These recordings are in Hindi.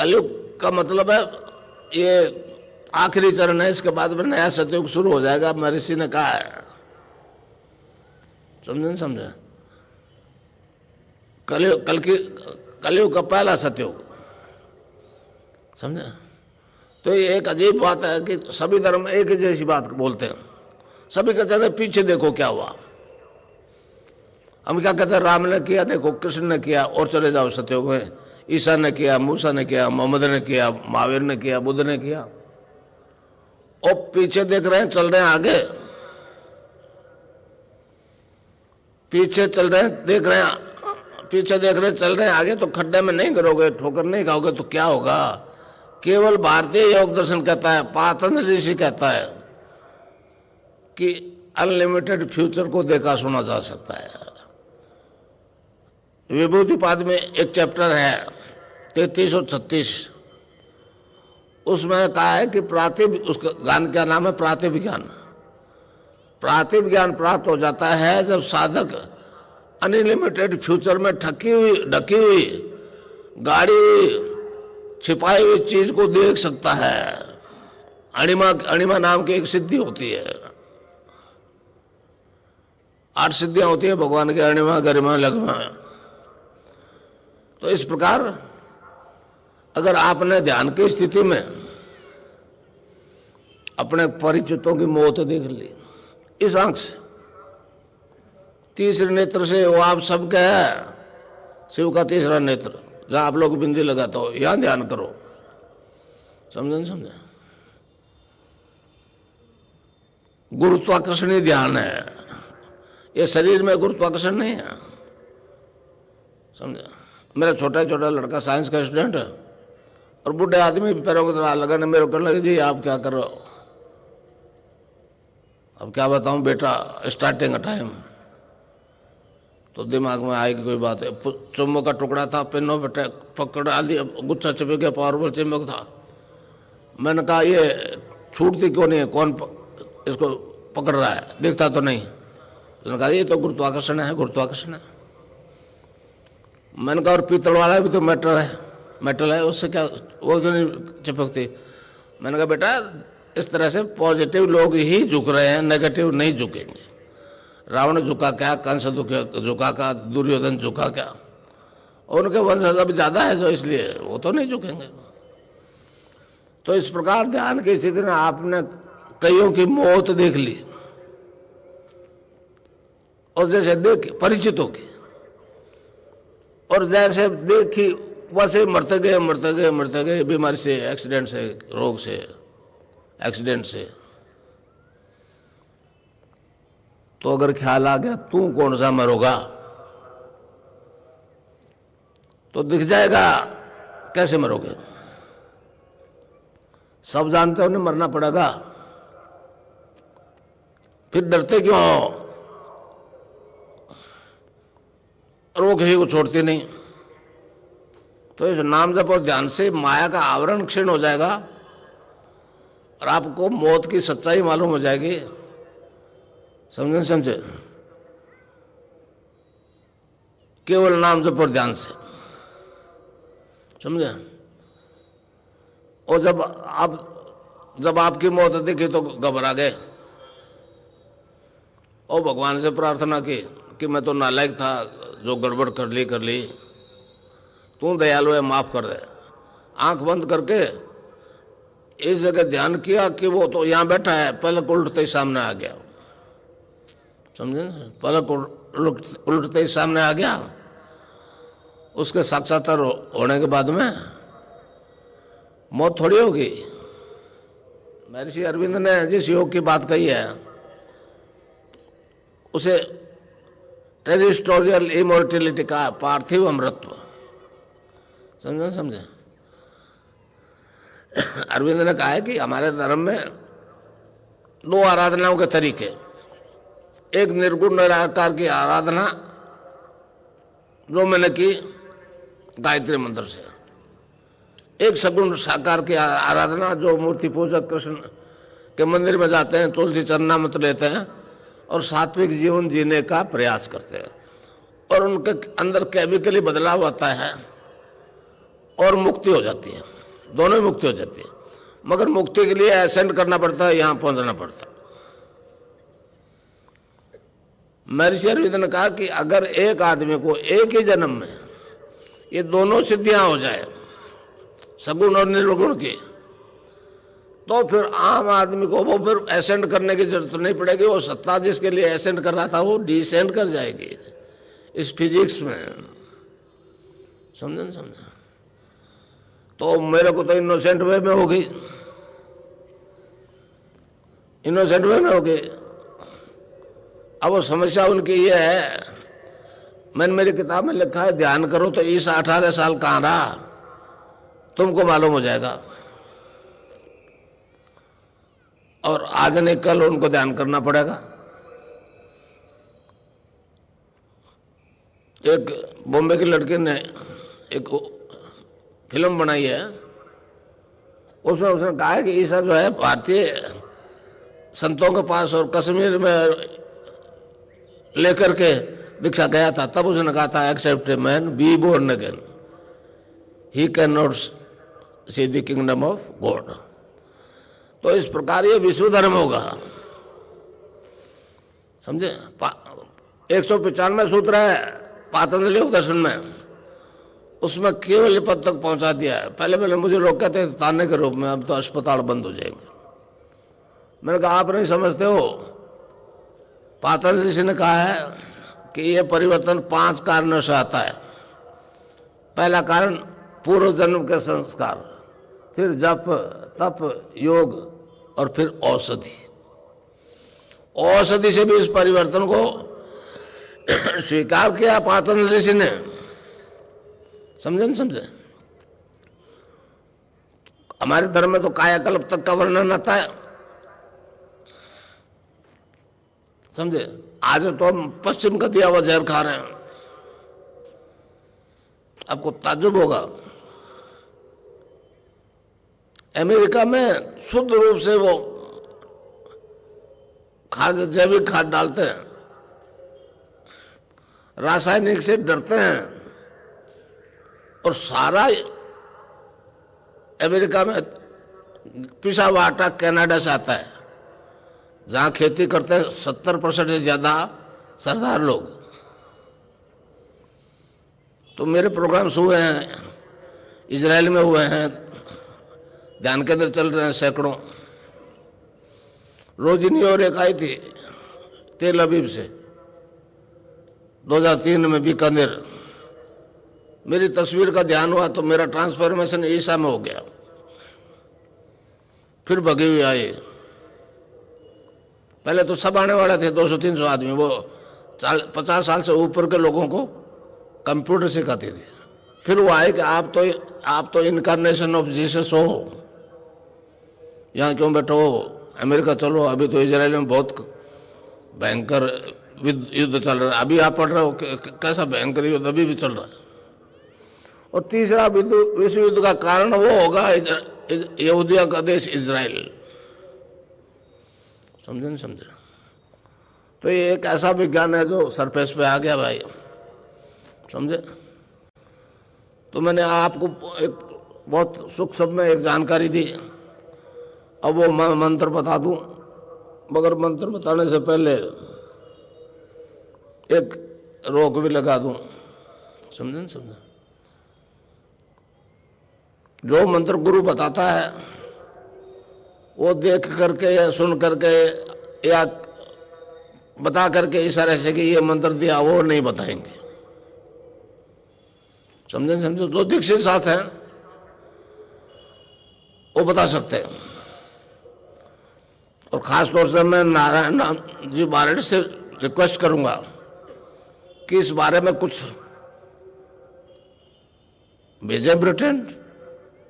कलयुग का मतलब है ये आखिरी चरण है, इसके बाद में नया सतयुग शुरू हो जाएगा, महर्षि ने कहा है। समझे नहीं समझे? कलयुग का पहला सतयुग, समझे? तो ये एक अजीब बात है कि सभी धर्म एक ही जैसी बात बोलते हैं, सभी कहते हैं पीछे देखो क्या हुआ। हम क्या कहते हैं, राम ने किया, देखो कृष्ण ने किया, और चले जाओ सतयुग में, ईसा ने किया, मूसा ने किया, मोहम्मद ने किया, महावीर ने किया, बुद्ध ने किया। और पीछे देख रहे हैं, चल रहे हैं आगे, पीछे चल रहे हैं, देख रहे हैं, पीछे देख रहे हैं, चल रहे हैं आगे, तो खड्डे में नहीं गिरोगे, ठोकर नहीं खाओगे तो क्या होगा? केवल भारतीय योग दर्शन कहता है, पातंजलि ऋषि कहता है कि अनलिमिटेड फ्यूचर को देखा सुना जा सकता है। विभूतिपाद में एक चैप्टर है 33 और 36, उसमें कहा है कि उसका ज्ञान क्या नाम है, प्रातिविज्ञान। प्रातिविज्ञान प्राप्त हो जाता है जब साधक अनलिमिटेड फ्यूचर में ढकी हुई गाड़ी हुई छिपाई हुई चीज को देख सकता है। अणिमा नाम की एक सिद्धि होती है, 8 सिद्धियां होती है भगवान की, अणिमा, गरिमा, लघिमा। तो इस प्रकार अगर आपने ध्यान की स्थिति में अपने परिचितों की मौत देख ली इस आंख से, तीसरे नेत्र से, वो आप सबके है, शिव का तीसरा नेत्र, जहां आप लोग बिंदी लगाते हो, यहां ध्यान करो। समझे नहीं समझे? गुरुत्वाकर्षणी ध्यान है, ये शरीर में गुरुत्वाकर्षण नहीं है। समझे? मेरा छोटा लड़का साइंस का स्टूडेंट है, और बूढ़े आदमी पैरों की तरह लगाने, मेरे को लगे जी आप क्या कर रहे हो? अब क्या बताऊं बेटा, स्टार्टिंग टाइम। तो दिमाग में आई कि कोई बात है, चुम्बक का टुकड़ा था, पिनों पे पकड़ आली, गुच्छा चिपक गया, पावरफुल चुम्बक था। मैंने कहा ये छूटती क्यों नहीं है, कौन इसको पकड़ रहा है, दिखता तो नहीं। उसने कहा ये तो गुरुत्वाकर्षण है, गुरुत्वाकर्षण है। मैंने कहा और पीतल वाला भी तो मेटल है, उससे क्या, वो क्यों नहीं चिपकती? मैंने कहा बेटा इस तरह से पॉजिटिव लोग ही झुक रहे हैं, नेगेटिव नहीं झुकेंगे। रावण झुका क्या, कंस झुका क्या, दुर्योधन झुका क्या? उनके वंशज अभी ज्यादा है जो, इसलिए वो तो नहीं झुकेंगे। तो इस प्रकार ध्यान की स्थिति में आपने कईयों की मौत देख ली, और जैसे देख परिचितों की, और जैसे देखी वैसे मरते गए बीमारी से, एक्सीडेंट से, रोग से, एक्सीडेंट से। तो अगर ख्याल आ गया तू कौन सा मरोगा, तो दिख जाएगा कैसे मरोगे। सब जानते हो नहीं मरना पड़ेगा, फिर डरते क्यों हो? और वो किसी को छोड़ती नहीं। तो इस नाम जप और ध्यान से माया का आवरण क्षीण हो जाएगा, और आपको मौत की सच्चाई मालूम हो जाएगी। समझे? केवल नाम जप और ध्यान से, समझे? और जब आपकी मौत दिखी तो घबरा गए, और भगवान से प्रार्थना की कि मैं तो नालायक था, जो गड़बड़ कर ली, तू दयालु है, माफ कर दे। आंख बंद करके इस जगह ध्यान किया कि वो तो यहाँ बैठा है, पलक उल्टते ही सामने आ गया। समझे? पलक उल्टते ही सामने आ गया। उसके साक्षात्कार होने के बाद में मौत थोड़ी होगी। महर्षि अरविंद ने जिस योग की बात कही है उसे टेरिस्टोरियल इमोर्टिलिटी का, पार्थिव अमृतत्व। समझे? अरविंद ने कहा है कि हमारे धर्म में 2 आराधनाओं के तरीके, एक निर्गुण निराकार की आराधना जो मैंने की गायत्री मंत्र से, एक सगुण साकार की आराधना जो मूर्ति पूजक कृष्ण के मंदिर में जाते हैं, तुलसी चरणामृत लेते हैं और सात्विक जीवन जीने का प्रयास करते हैं, और उनके अंदर केमिकली बदलाव आता है और मुक्ति हो जाती है, दोनों ही मुक्ति हो जाती है। मगर मुक्ति के लिए असेंड करना पड़ता है, यहां पहुंचना पड़ता है। महर्षि अरविंद ने कहा कि अगर एक आदमी को एक ही जन्म में ये दोनों सिद्धियां हो जाए, सगुण और निर्गुण की, तो फिर आम आदमी को वो फिर असेंड करने की जरूरत नहीं पड़ेगी। वो सत्ता जिसके लिए असेंड कर रहा था वो डिसेंड कर जाएगी इस फिजिक्स में। समझा? तो मेरे को तो इनोसेंट वे में हो गई, इनोसेंट वे में हो गई। अब वो समस्या उनकी ये है, मैंने मेरी किताब में लिखा है ध्यान करो तो ईसा 18 साल कहाँ रहा तुमको मालूम हो जाएगा। और आज नहीं कल उनको ध्यान करना पड़ेगा। एक बॉम्बे की लड़की ने एक फिल्म बनाई है, उसमें उसने कहा है कि ईसा जो है भारतीय संतों के पास और कश्मीर में लेकर के दीक्षा गया था। तब उसने कहा था except a man be born again he cannot see the kingdom of God. तो इस प्रकार ये विश्व धर्म होगा, समझे। 195 सूत्र है पातंजलि योग दर्शन में, उसमें केवल पद तक पहुंचा दिया है। पहले मुझे लोग कहते थे ताने के रूप में, अब तो अस्पताल बंद हो जाएंगे। मैंने कहा आप नहीं समझते हो, पातंजलि जी ने कहा है कि ये परिवर्तन 5 कारणों से आता है। पहला कारण पूर्व जन्म के संस्कार, फिर जप तप योग और फिर औषधि। औषधि से भी इस परिवर्तन को स्वीकार किया पातंजलि जी ने। समझे? हमारे धर्म में तो कायाकल्प तक का वर्णन आता है, समझे। आज तो हम पश्चिम का दिया हुआ जहर खा रहे हैं। आपको ताज्जुब होगा, अमेरिका में शुद्ध रूप से वो खाद, जैविक खाद डालते हैं, रासायनिक से डरते हैं। और सारा अमेरिका में पिसा हुआ आटा कनाडा से आता है, जहां खेती करते हैं 70% से ज्यादा सरदार लोग। तो मेरे प्रोग्राम्स हुए हैं, इजराइल में हुए हैं, ध्यान केंद्र चल रहे हैं सैकड़ों। रोजिनी और एक आई थी तेल अबीब से 2003 में बीकानेर। मेरी तस्वीर का ध्यान हुआ तो मेरा ट्रांसफॉर्मेशन ईसा में हो गया। फिर भगे हुए आए, पहले तो सब आने वाले थे 200-300 आदमी। वो 50 साल से ऊपर के लोगों को कंप्यूटर सिखाती थी। फिर वो आए कि आप तो इनकारनेशन ऑफ जीसस हो, यहाँ क्यों बैठो, अमेरिका चलो। अभी तो इजराइल में बहुत भयंकर युद्ध चल रहा है। अभी आप पढ़ रहे हो कैसा भयंकर युद्ध अभी भी चल रहा है। और तीसरा विश्व युद्ध का कारण वो होगा यहूदियों का देश इजराइल। समझे? तो ये एक ऐसा विज्ञान है जो सरफेस पे आ गया भाई, समझे। तो मैंने आपको एक बहुत सूक्ष्म में एक जानकारी दी। अब वो मैं मंत्र बता दूं, मगर मंत्र बताने से पहले एक रोक भी लगा दूं। समझे? जो मंत्र गुरु बताता है वो देख करके या सुन करके या बता करके इशारे से कि ये मंत्र दिया, वो नहीं बताएंगे। समझे? जो दीक्षित साथ हैं वो बता सकते हैं। और खास तौर से मैं नारायण जी बारेड से रिक्वेस्ट करूंगा कि इस बारे में कुछ भेजे ब्रिटेन,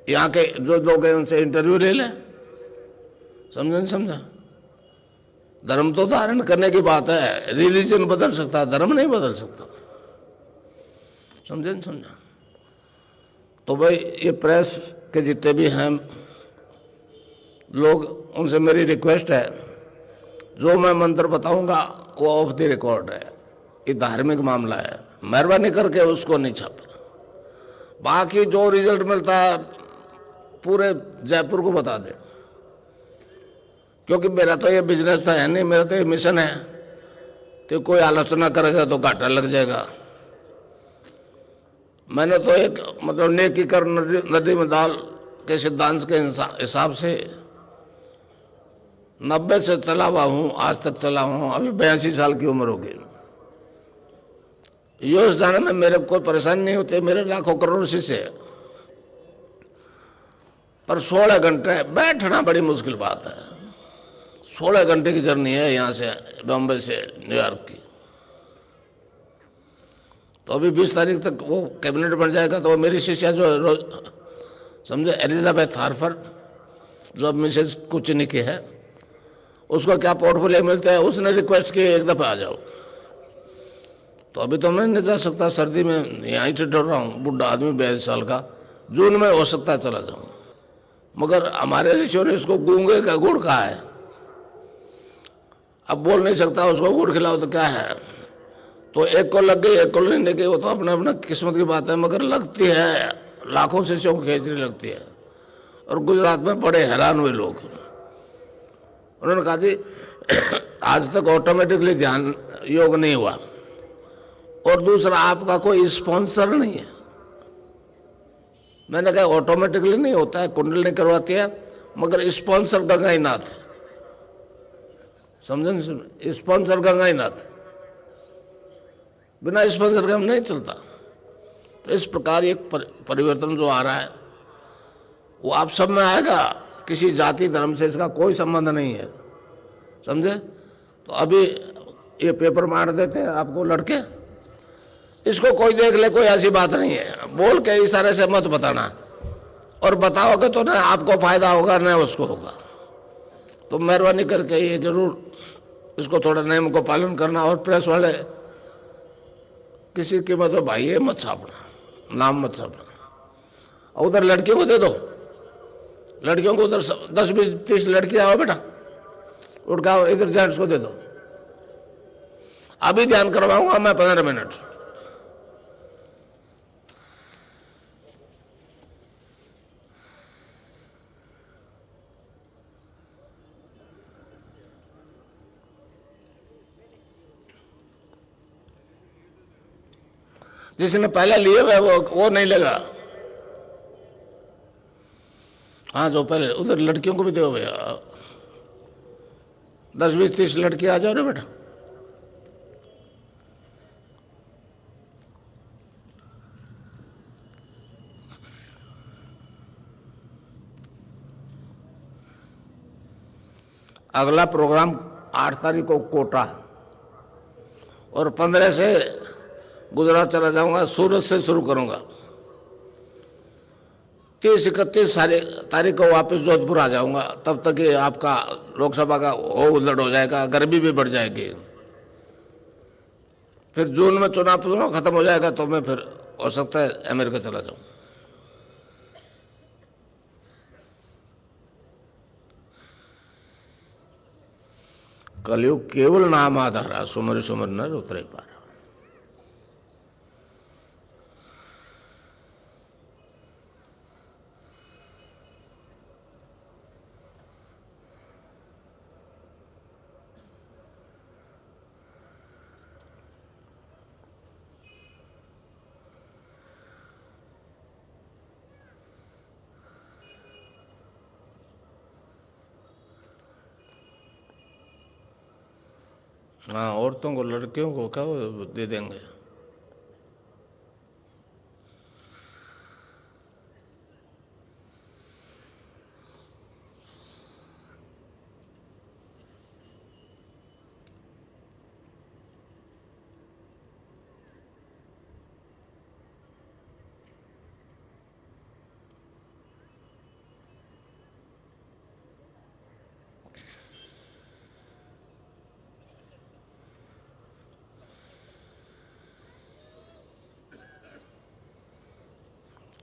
यहाँ के जो लोग हैं उनसे इंटरव्यू ले लें। समझा? धर्म तो धारण करने की बात है, रिलीजन बदल सकता है, धर्म नहीं बदल सकता। समझा? तो भाई ये प्रेस के जितने भी हैं लोग, उनसे मेरी रिक्वेस्ट है, जो मैं मंत्र बताऊंगा वो ऑफ द रिकॉर्ड है, ये धार्मिक मामला है, मेहरबानी करके उसको नहीं छापे। बाकी जो रिजल्ट मिलता है पूरे जयपुर को बता दे, क्योंकि मेरा तो ये बिजनेस तो है नहीं, मेरा तो ये मिशन है। तो कोई आलोचना करेगा तो घाटा लग जाएगा। मैंने तो एक मतलब नेकी कर नदी में डाल के सिद्धांत के हिसाब से 90 से चला हुआ हूँ, आज तक चला हूँ। अभी 82 साल की उम्र होगी। योश जाने में मेरे कोई परेशानी नहीं होती, मेरे लाखों करोड़ शिष्य है, पर 16 घंटे बैठना बड़ी मुश्किल बात है। 16 घंटे की जर्नी है यहाँ से बॉम्बे से न्यूयॉर्क की। तो अभी 20 तारीख तक वो कैबिनेट बन जाएगा। तो वो मेरी शिष्या जो रोज समझे एलिजाबेथ हार्पर, जो अब मिसेस कुचिनी की है, उसको क्या पोर्टफोलियो मिलता है, उसने रिक्वेस्ट की एक दफ़ा आ जाओ। तो अभी तो मैं नहीं जा सकता, सर्दी में यहीं से डर रहा हूँ, बुढ़ा आदमी 42 साल का। जून में हो सकता है चला जाऊँ, मगर हमारे ऋषियों ने इसको गूंगे का गुड़ कहा है। अब बोल नहीं सकता, उसको गुड़ खिलाओ तो क्या है। तो एक को लग गई, एक को नहीं लगी, वो तो अपना अपना किस्मत की बात है, मगर लगती है, लाखों शिष्यों को खींचने लगती है। और गुजरात में बड़े हैरान हुए लोग। उन्होंने कहा जी आज तक ऑटोमेटिकली ध्यान योग नहीं हुआ, और दूसरा आपका कोई स्पॉन्सर नहीं है। मैंने कहा ऑटोमेटिकली नहीं होता है, कुंडली करवाती है, मगर स्पॉन्सर गंगा ही नाथ है। समझे, स्पॉन्सर गंगा ही नाथ, बिना स्पॉन्सर के हम नहीं चलता। तो इस प्रकार एक परिवर्तन जो आ रहा है वो आप सब में आएगा, किसी जाति धर्म से इसका कोई संबंध नहीं है, समझे। तो अभी ये पेपर मार देते हैं आपको लड़के, इसको कोई देख ले, कोई ऐसी बात नहीं है। बोल के इशारे से मत बताना, और बताओगे तो ना आपको फायदा होगा ना उसको होगा। तो मेहरबानी करके ये जरूर इसको थोड़ा नियम को पालन करना। और प्रेस वाले किसी की मतलब भाई ये मत छापना, नाम मत छापना। और उधर लड़कियों को दे दो, लड़कियों को उधर 10 20 30 लड़की आओ बेटा, उठ के इधर जेंट्स को दे दो। अभी ध्यान करवाऊंगा मैं 15 मिनट। जिसने पहले लिए हुए वो नहीं लेगा। हाँ, जो पहले उधर लड़कियों को भी दो भैया, 10 20 30 लड़की आ जाओ रे बेटा। अगला प्रोग्राम 8 तारीख को कोटा, और 15 से गुजरात चला जाऊंगा, सूरत से शुरू करूंगा। 30 31 तारीख को वापस जोधपुर आ जाऊंगा। तब तक ये आपका लोकसभा का उलट हो जाएगा, गर्मी भी बढ़ जाएगी। फिर जून में चुनाव खत्म हो जाएगा, तो मैं फिर हो सकता है अमेरिका चला जाऊं। कलयुग केवल नाम आधारा, सुमर सुमर नर उतरे पार। हाँ, औरतों को लड़कियों को क्या दे देंगे।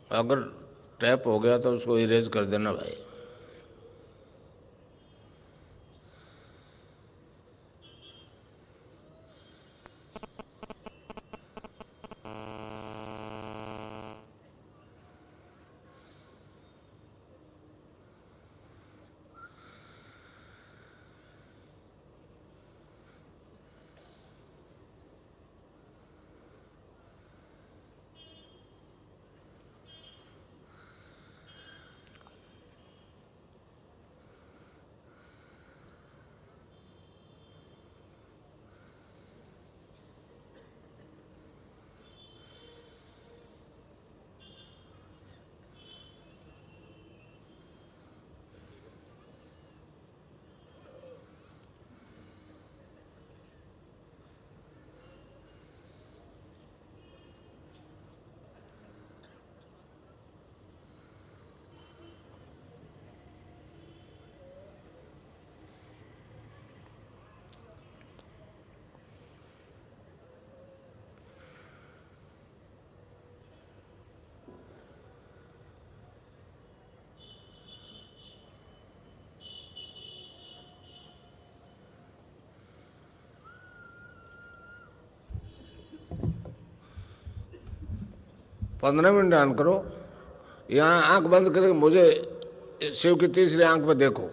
अगर टैप हो गया तो उसको इरेज कर देना भाई। 15 मिनट ध्यान करो, यहाँ आंख बंद करके मुझे शिव की तीसरी आंख पे देखो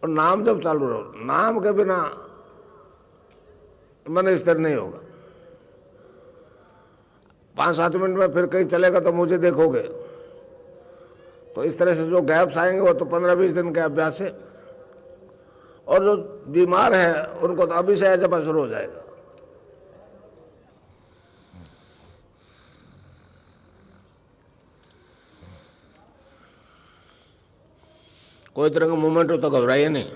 और नाम जब चालू रहो। नाम के बिना मन स्थिर नहीं होगा। 5-7 मिनट में फिर कहीं चलेगा तो मुझे देखोगे। तो इस तरह से जो गैप्स आएंगे वो तो 15-20 दिन के अभ्यास है। और जो बीमार है उनको तो अभी से जब शुरू हो जाएगा। कोई तरह का मूवमेंट हो तो घबराइए नहीं।